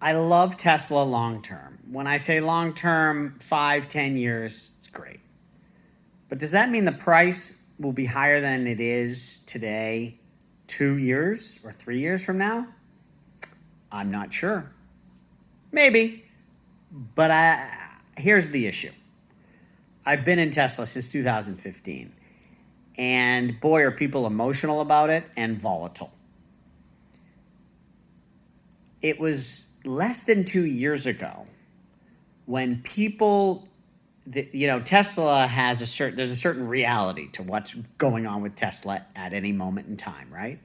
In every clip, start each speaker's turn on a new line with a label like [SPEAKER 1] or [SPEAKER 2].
[SPEAKER 1] I love Tesla long term. When I say long term, 5, 10 years, it's great. But does that mean the price will be higher than it is today 2 years or 3 years from now? I'm not sure. Maybe. But here's the issue. I've been in Tesla since 2015. And boy, are people emotional about it and volatile. It was less than 2 years ago when people, Tesla has there's a certain reality to what's going on with Tesla at any moment in time, right?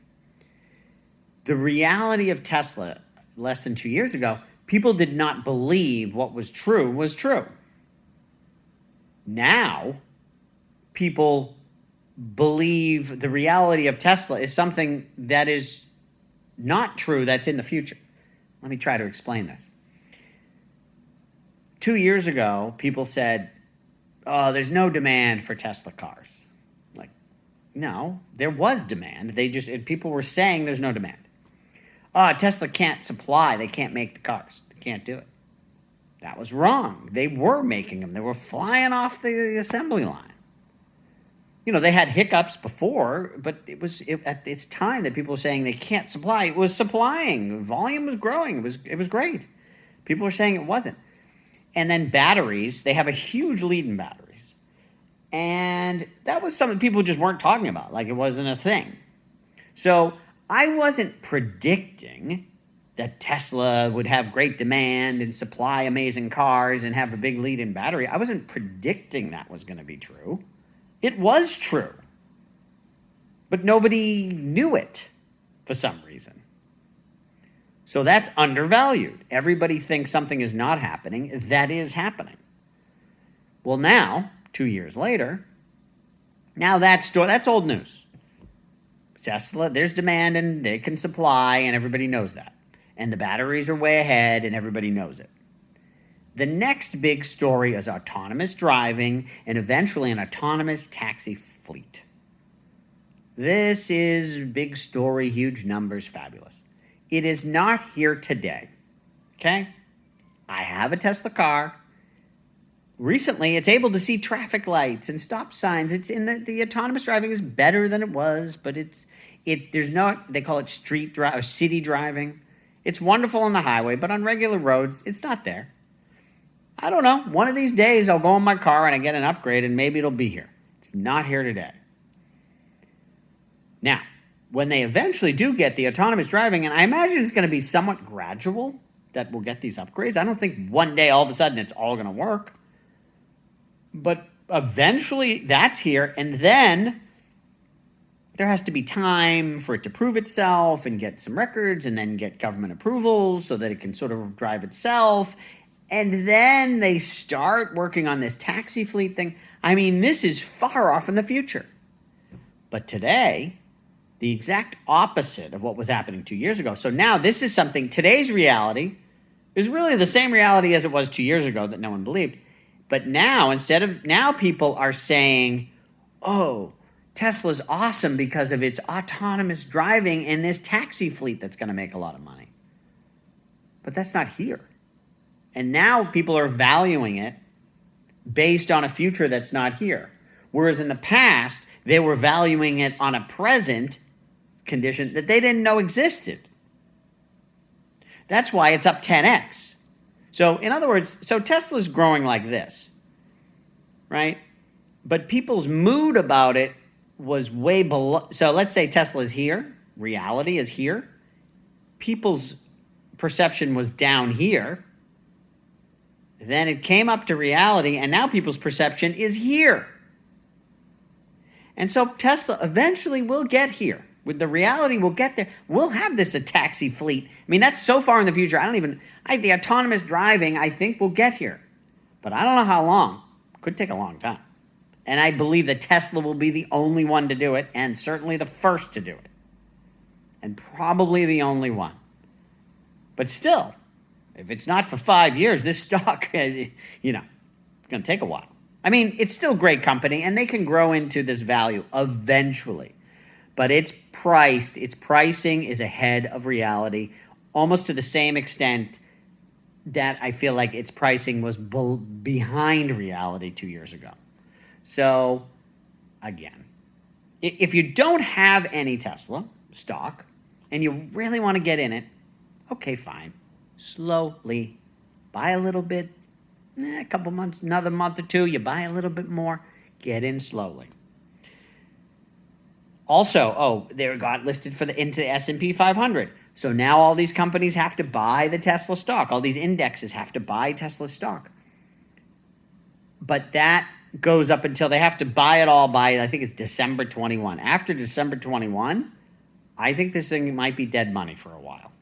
[SPEAKER 1] The reality of Tesla less than 2 years ago, people did not believe what was true was true. Now, people believe the reality of Tesla is something that is not true, that's in the future. Let me try to explain this. 2 years ago, people said, oh, there's no demand for Tesla cars. Like, no, there was demand. People were saying there's no demand. Oh, Tesla can't supply. They can't make the cars. They can't do it. That was wrong. They were making them. They were flying off the assembly line. They had hiccups before, but at its time that people were saying they can't supply. It was supplying. Volume was growing. It was great. People were saying it wasn't. And then batteries, they have a huge lead in batteries. And that was something people just weren't talking about, like it wasn't a thing. So I wasn't predicting that Tesla would have great demand and supply amazing cars and have a big lead in battery. I wasn't predicting that was going to be true. It was true. But nobody knew it for some reason. So that's undervalued. Everybody thinks something is not happening. That is happening. Well, now, 2 years later, now that's old news. Tesla, there's demand and they can supply and everybody knows that. And the batteries are way ahead and everybody knows it. The next big story is autonomous driving and eventually an autonomous taxi fleet. This is big story, huge numbers, fabulous. It is not here today, okay? I have a Tesla car. Recently, it's able to see traffic lights and stop signs. It's in the autonomous driving is better than it was, but there's not, they call it street or city driving. It's wonderful on the highway, but on regular roads, it's not there. I don't know. One of these days, I'll go in my car and I get an upgrade and maybe it'll be here. It's not here today. Now, when they eventually do get the autonomous driving, and I imagine it's going to be somewhat gradual that we'll get these upgrades. I don't think one day all of a sudden it's all going to work. But eventually that's here, and then there has to be time for it to prove itself and get some records and then get government approvals so that it can sort of drive itself. And then they start working on this taxi fleet thing. I mean, this is far off in the future. But today, the exact opposite of what was happening 2 years ago. So now this is something, today's reality is really the same reality as it was 2 years ago that no one believed. But now, now people are saying, oh, Tesla's awesome because of its autonomous driving and this taxi fleet that's going to make a lot of money. But that's not here. And now people are valuing it based on a future that's not here. Whereas in the past, they were valuing it on a present condition that they didn't know existed. That's why it's up 10x. So in other words, Tesla's growing like this, right? But people's mood about it was way below. So let's say Tesla is here, reality is here. People's perception was down here. Then it came up to reality, and now people's perception is here. And so Tesla eventually will get here. With the reality, we'll get there. We'll have this a taxi fleet. I mean, that's so far in the future. The autonomous driving, I think will get here. But I don't know how long. Could take a long time. And I believe that Tesla will be the only one to do it, and certainly the first to do it. And probably the only one. But still, if it's not for 5 years, this stock, it's going to take a while. I mean, it's still a great company, and they can grow into this value eventually. But its pricing is ahead of reality, almost to the same extent that I feel like its pricing was behind reality 2 years ago. So, again, if you don't have any Tesla stock and you really want to get in it, okay, fine. Slowly buy a little bit, a couple months, another month or two, you buy a little bit more, get in slowly. Also, they got listed into the S&P 500. So now all these companies have to buy the Tesla stock. All these indexes have to buy Tesla stock. But that goes up until they have to buy it all by, I think it's December 21. After December 21, I think this thing might be dead money for a while.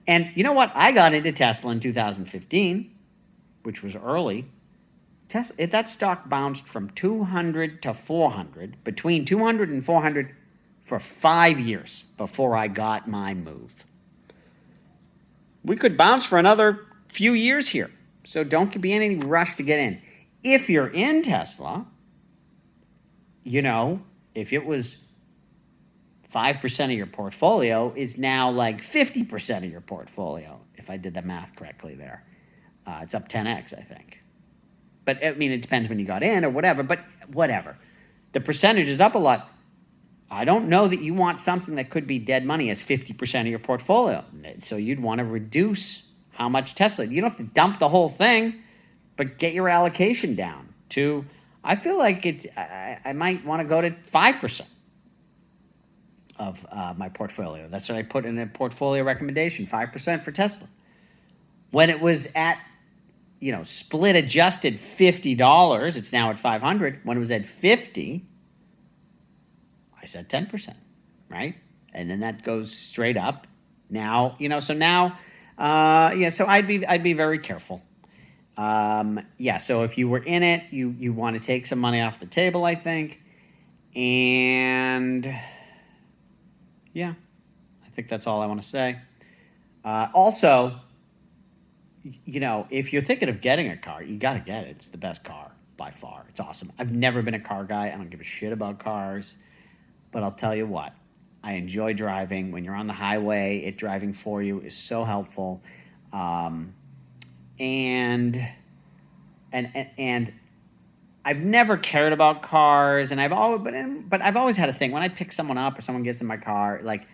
[SPEAKER 1] And you know what? I got into Tesla in 2015, which was early. That stock bounced from 200 to 400, between 200 and 400 for 5 years before I got my move. We could bounce for another few years here, so don't be in any rush to get in. If you're in Tesla, if it was 5% of your portfolio, it's now like 50% of your portfolio, if I did the math correctly there. It's up 10x, I think. But, I mean, it depends when you got in or whatever, but whatever. The percentage is up a lot. I don't know that you want something that could be dead money as 50% of your portfolio. So you'd want to reduce how much Tesla. You don't have to dump the whole thing, but get your allocation down to, I feel like I might want to go to 5% of my portfolio. That's what I put in a portfolio recommendation, 5% for Tesla. When it was at, split adjusted $50, it's now at 500. When it was at 50, I said 10%, right? And then that goes straight up. Now, so now, so I'd be very careful. So if you were in it, you want to take some money off the table, I think. And yeah, I think that's all I want to say. Also, if you're thinking of getting a car, you got to get it. It's the best car by far. It's awesome. I've never been a car guy. I don't give a shit about cars. But I'll tell you what, I enjoy driving. When you're on the highway, driving for you is so helpful. And I've never cared about cars, and I've always had a thing when I pick someone up or someone gets in my car, like,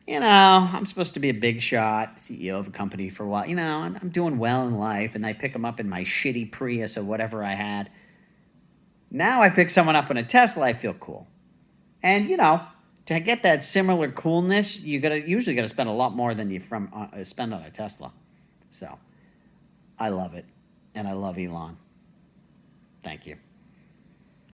[SPEAKER 1] I'm supposed to be a big shot CEO of a company for a while. I'm doing well in life, and I pick them up in my shitty Prius or whatever I had. Now I pick someone up in a Tesla, I feel cool. And, to get that similar coolness, you usually got to spend a lot more than you spend on a Tesla. So I love it, and I love Elon. Thank you.